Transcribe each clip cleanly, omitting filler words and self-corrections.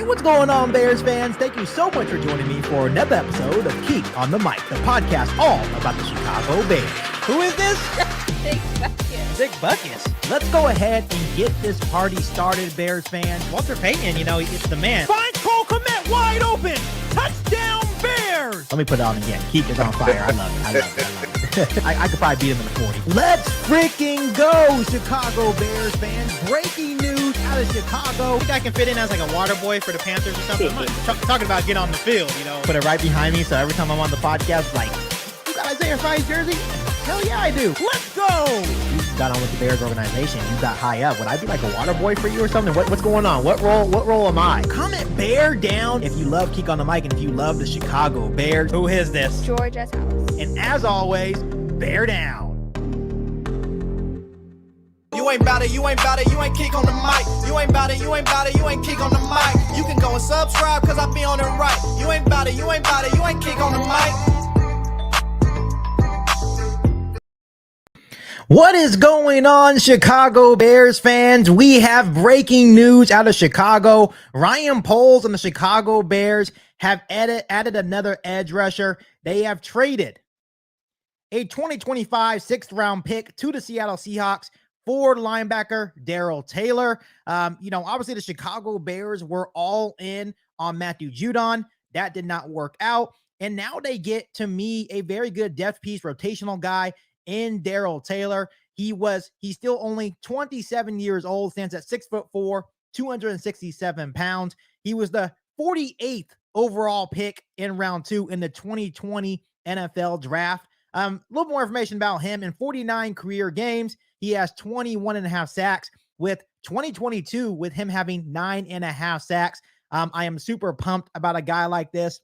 what's going on, Bears fans? Thank you so much for joining me for another episode of Keek on the Mic, the podcast all about the Chicago Bears. Who is this? Big Bucket. Big Bucket. Let's go ahead and get this party started, Bears fans. Walter Payton, it's the man. Find Cole Kmet wide open. Touchdown, Bears. Let me put it on again. Keek is on fire. I love it. I could probably beat him in the 40. Let's freaking go, Chicago Bears fans. Breaking news out of Chicago. I think I can fit in as like a water boy for the Panthers or something. I'm not talking about get on the field, Put it right behind me so every time I'm on the podcast, like, you got Isaiah Fry's jersey? Hell yeah, I do. Let's go. You got on with the Bears organization. You got high up. Would I be like a water boy for you or something? What's going on? What role am I? Comment bear down if you love Keek on the Mic and if you love the Chicago Bears. Who is this? Georgia's house. And as always, bear down. You ain't bout it, you ain't bout it, you ain't Keek on the mic. You ain't bout it, you ain't bout it, you ain't Keek on the mic. You can go and subscribe cause I be on it right. You ain't bout it, you ain't bout it, you ain't Keek on the mic. What is going on, Chicago Bears fans? We have breaking news out of Chicago. Ryan Poles and the Chicago Bears have added another edge rusher. They have traded a 2025 sixth-round pick to the Seattle Seahawks for linebacker Darrell Taylor. Obviously the Chicago Bears were all in on Matthew Judon. That did not work out. And now they get, to me, a very good depth piece, rotational guy in Darrell Taylor. He's still only 27 years old, stands at 6'4", 267 pounds. He was the 48th overall pick in round 2 in the 2020 NFL draft. A little more information about him. In 49 career games, he has 21.5 sacks, with 2022 with him having 9.5 sacks. I am super pumped about a guy like this.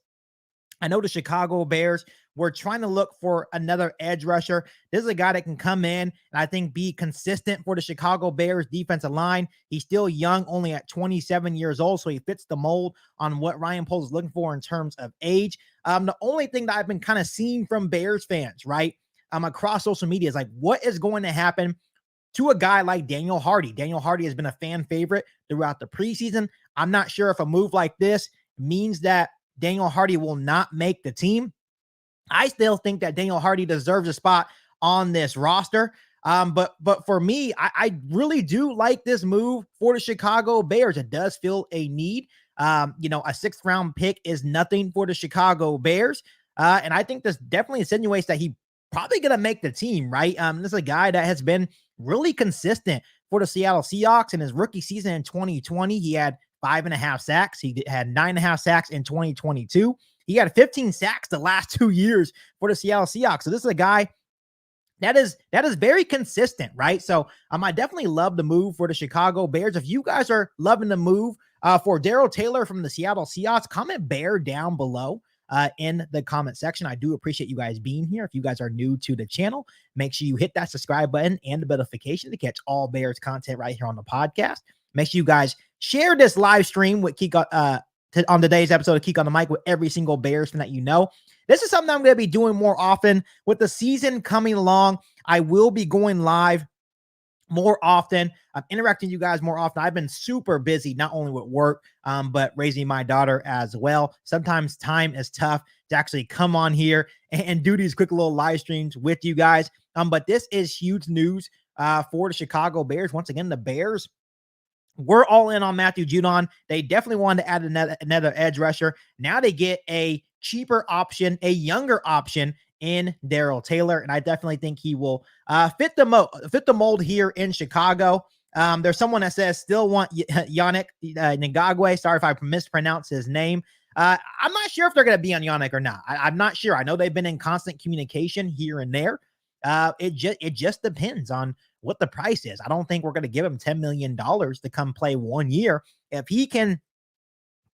I know the Chicago Bears were trying to look for another edge rusher. This is a guy that can come in and I think be consistent for the Chicago Bears defensive line. He's still young, only at 27 years old, so he fits the mold on what Ryan Poles is looking for in terms of age. The only thing that I've been kind of seeing from Bears fans, right, across social media is like, what is going to happen to a guy like Daniel Hardy? Daniel Hardy has been a fan favorite throughout the preseason. I'm not sure if a move like this means that Daniel Hardy will not make the team. I still think that Daniel Hardy deserves a spot on this roster. But for me, I really do like this move for the Chicago Bears. It does fill a need. A 6th round pick is nothing for the Chicago Bears. And I think this definitely insinuates that he probably going to make the team, right? This is a guy that has been really consistent for the Seattle Seahawks. In his rookie season in 2020, he had 5.5 sacks. He had 9.5 sacks in 2022. He got 15 sacks the last 2 years for the Seattle Seahawks. So this is a guy that is very consistent, right? So I definitely love the move for the Chicago Bears. If you guys are loving the move for Darrell Taylor from the Seattle Seahawks, comment bear down below in the comment section. I do appreciate you guys being here. If you guys are new to the channel, make sure you hit that subscribe button and the notification to catch all Bears content right here on the podcast. Make sure you guys share this live stream with Keek on today's episode of Keek on the Mic with every single Bears fan that you know. This is something I'm going to be doing more often with the season coming along. I will be going live more often. I'm interacting with you guys more often. I've been super busy, not only with work, but raising my daughter as well. Sometimes time is tough to actually come on here and do these quick little live streams with you guys. But this is huge news for the Chicago Bears. Once again, the Bears, we're all in on Matthew Judon. They definitely wanted to add another edge rusher. Now they get a cheaper option, a younger option in Darrell Taylor, and I definitely think he will fit the mold here in Chicago. There's someone that says still want Yannick Ngagwe. Sorry if I mispronounced his name. I'm not sure if they're going to be on Yannick or not. I'm not sure. I know they've been in constant communication here and there. It just depends on what the price is. I don't think we're going to give him $10 million to come play 1 year. If he can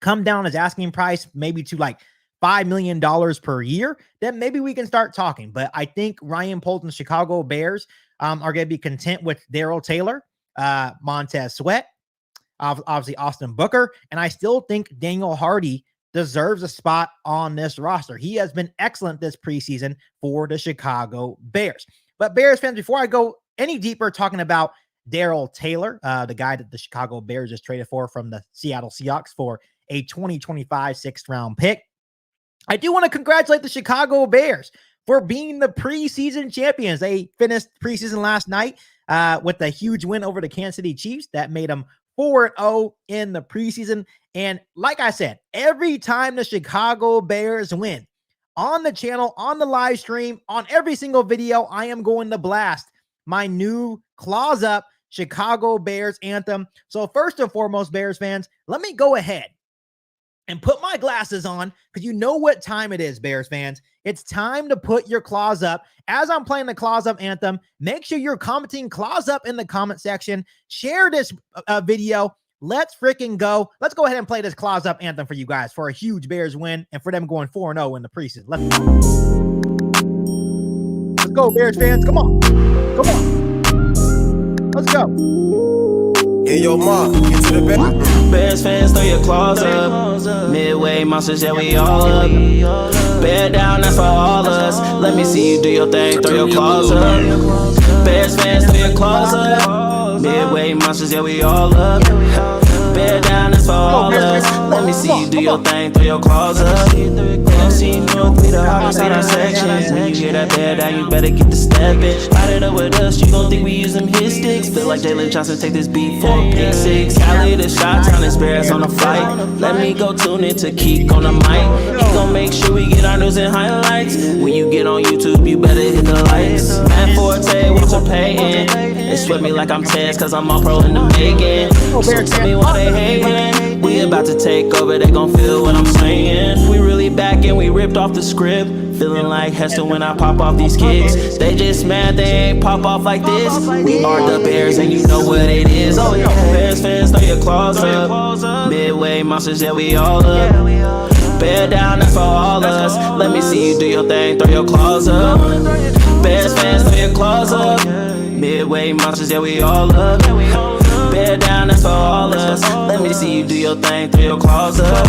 come down his asking price, maybe to like $5 million per year, then maybe we can start talking. But I think Ryan Poles and the Chicago Bears are going to be content with Darrell Taylor, Montez Sweat, obviously Austin Booker. And I still think Daniel Hardy deserves a spot on this roster. He has been excellent this preseason for the Chicago Bears. But Bears fans, before I go any deeper talking about Darrell Taylor, the guy that the Chicago Bears just traded for from the Seattle Seahawks for a 2025 6th-round pick. I do want to congratulate the Chicago Bears for being the preseason champions. They finished preseason last night with a huge win over the Kansas City Chiefs that made them 4-0 in the preseason. And like I said, every time the Chicago Bears win on the channel, on the live stream, on every single video, I am going to blast my new Claws Up Chicago Bears anthem. So first and foremost, Bears fans, let me go ahead and put my glasses on, because you know what time it is, Bears fans. It's time to put your claws up. As I'm playing the Claws Up anthem, make sure you're commenting Claws Up in the comment section. Share this video. Let's freaking go. Let's go ahead and play this Claws Up anthem for you guys for a huge Bears win and for them going 4-0 in the preseason. Let's go, Bears fans. Come on. Come on. Let's go. Yeah, yo, ma, get to the bed. Bears fans, throw your claws up. Midway monsters, yeah, we all up. Bear down, that's for all us. Let me see you do your thing, throw your claws up. Bears fans, throw your claws up. Midway monsters, yeah, we all up. Bear down, that's for all us. Let me see you do your thing, throw your claws up. FC North, we the hardest in our section. When you hear that bear down, you better get the steppin'. Light it up with us, you gon' think we use them hit sticks. Feel like Jalen Johnson, take this beat for a pick six. Cali the shot, town is Bears on the flight. Let me go tune in to Keek on the mic. He gon' make sure we get our news and highlights. When you get on YouTube, you better hit the likes. Matt Forte, Walter Payton. They sweat me like I'm Tez, cause I'm all pro in the making. So tell me why they hating. We about to take over, they gon' feel what I'm saying. We really back and we ripped off the script. Feeling like Hester when I pop off these kicks. They just mad they ain't pop off like this. We are the Bears and you know what it is. Oh yeah, Bears fans, throw your claws up. Midway monsters, yeah, we all up. Bear down, that's for all us. Let me see you do your thing, throw your claws up. Bears fans, throw your claws up. Midway monsters, yeah, we all up. Bear down, that's for all us. Let me see you do your thing, throw your claws up.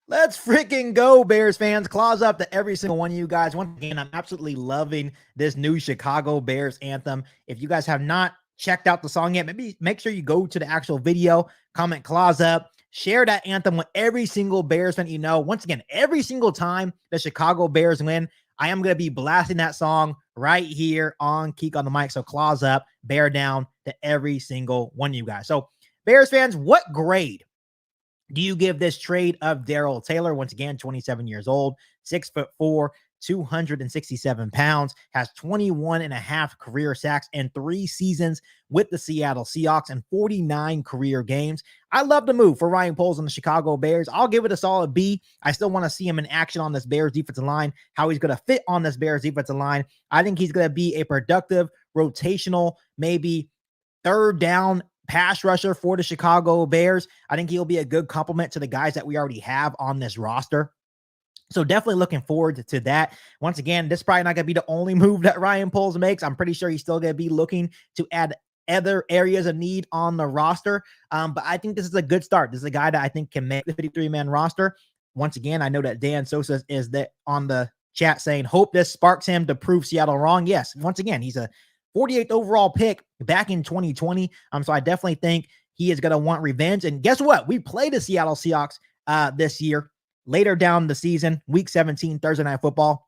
Let's freaking go, Bears fans. Claws up to every single one of you guys. Once again, I'm absolutely loving this new Chicago Bears anthem. If you guys have not checked out the song yet, maybe make sure you go to the actual video, comment Claws Up, share that anthem with every single Bears fan you know. Once again, every single time the Chicago Bears win, I am going to be blasting that song right here on Keek on the mic. So Claws Up, bear down to every single one of you guys. So Bears fans, what grade do you give this trade of Darrell Taylor? Once again, 27 years old, 6'4", 267 pounds, has 21.5 career sacks in 3 seasons with the Seattle Seahawks and 49 career games. I love the move for Ryan Poles and the Chicago Bears. I'll give it a solid B. I still want to see him in action on this Bears defensive line, how he's going to fit on this Bears defensive line. I think he's going to be a productive, rotational, maybe third down pass rusher for the Chicago Bears. I think he'll be a good complement to the guys that we already have on this roster. So definitely looking forward to that. Once again, this is probably not going to be the only move that Ryan Poles makes. I'm pretty sure he's still going to be looking to add other areas of need on the roster. But I think this is a good start. This is a guy that I think can make the 53-man roster. Once again, I know that Dan Sosa is on the chat saying, hope this sparks him to prove Seattle wrong. Yes, once again, he's a 48th overall pick back in 2020. So I definitely think he is going to want revenge. And guess what? We play the Seattle Seahawks this year, later down the season, week 17, Thursday Night Football.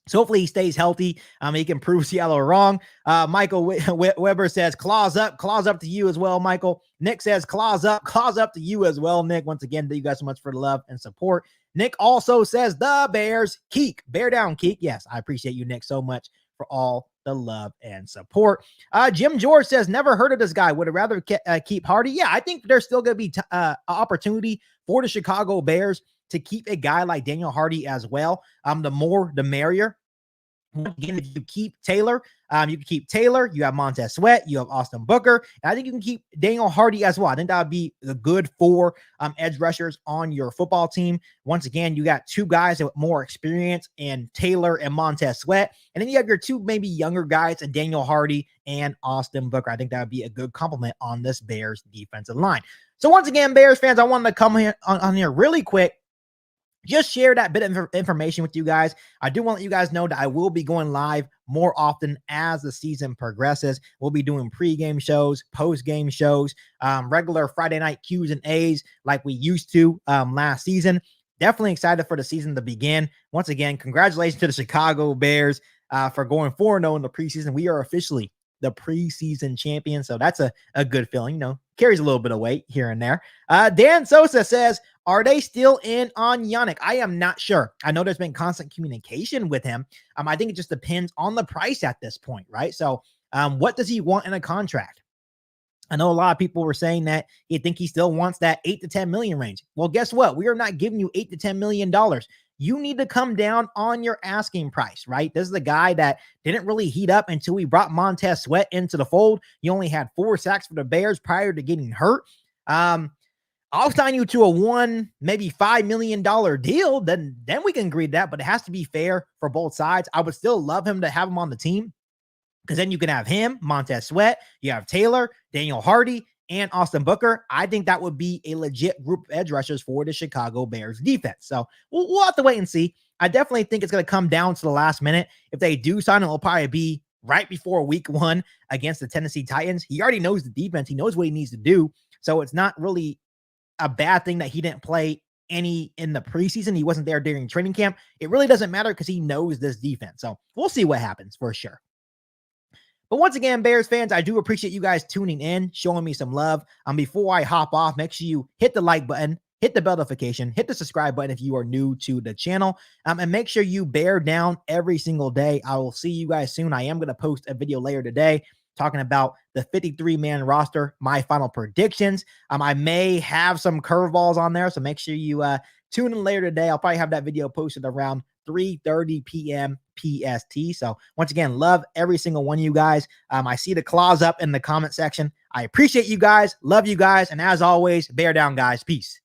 So hopefully he stays healthy. He can prove Seattle wrong. Michael Weber says, claws up to you as well, Michael. Nick says, claws up to you as well, Nick. Once again, thank you guys so much for the love and support. Nick also says, the Bears, Keek, bear down, Keek. Yes, I appreciate you, Nick, so much for all the love and support. Jim George says, never heard of this guy. Would have rather keep Hardy. Yeah, I think there's still going to be an opportunity for the Chicago Bears to keep a guy like Daniel Hardy as well. The more, the merrier. Again, if you keep Taylor, you can keep Taylor. You have Montez Sweat. You have Austin Booker. And I think you can keep Daniel Hardy as well. I think that would be a good 4 edge rushers on your football team. Once again, you got 2 guys with more experience in Taylor and Montez Sweat. And then you have your 2 maybe younger guys in Daniel Hardy and Austin Booker. I think that would be a good compliment on this Bears defensive line. So once again, Bears fans, I wanted to come here on here really quick just share that bit of information with you guys. I do want to let you guys know that I will be going live more often as the season progresses. We'll be doing pregame shows, postgame shows, regular Friday night Q's and A's like we used to last season. Definitely excited for the season to begin. Once again, congratulations to the Chicago Bears for going 4-0 in the preseason. We are officially the preseason champion, so that's a good feeling. You know, carries a little bit of weight here and there. Dan Sosa says, are they still in on Yannick? I am not sure. I know there's been constant communication with him. I think it just depends on the price at this point, right? So what does he want in a contract? I know a lot of people were saying that you think he still wants that 8 to 10 million range. Well, guess what? We are not giving you 8 to 10 million dollars. You need to come down on your asking price, right? This is the guy that didn't really heat up until we brought Montez Sweat into the fold. He only had 4 sacks for the Bears prior to getting hurt. I'll sign you to a maybe $5 million deal. Then we can agree to that, but it has to be fair for both sides. I would still love him to have him on the team, because then you can have him, Montez Sweat, you have Taylor, Daniel Hardy, and Austin Booker. I think that would be a legit group of edge rushers for the Chicago Bears defense. So we'll have to wait and see. I definitely think it's going to come down to the last minute. If they do sign, it'll probably be right before week 1 against the Tennessee Titans. He already knows the defense. He knows what he needs to do. So it's not really a bad thing that he didn't play any in the preseason. He wasn't there during training camp. It really doesn't matter because he knows this defense. So we'll see what happens for sure. But once again, Bears fans, I do appreciate you guys tuning in, showing me some love. Before I hop off, make sure you hit the like button, hit the bell notification, hit the subscribe button if you are new to the channel, and make sure you bear down every single day. I will see you guys soon. I am going to post a video later today talking about the 53-man roster, my final predictions. I may have some curveballs on there, so make sure you tune in later today. I'll probably have that video posted around 3:30 p.m. PST. So once again, love every single one of you guys. I see the claws up in the comment section. I appreciate you guys. Love you guys. And as always, bear down, guys. Peace.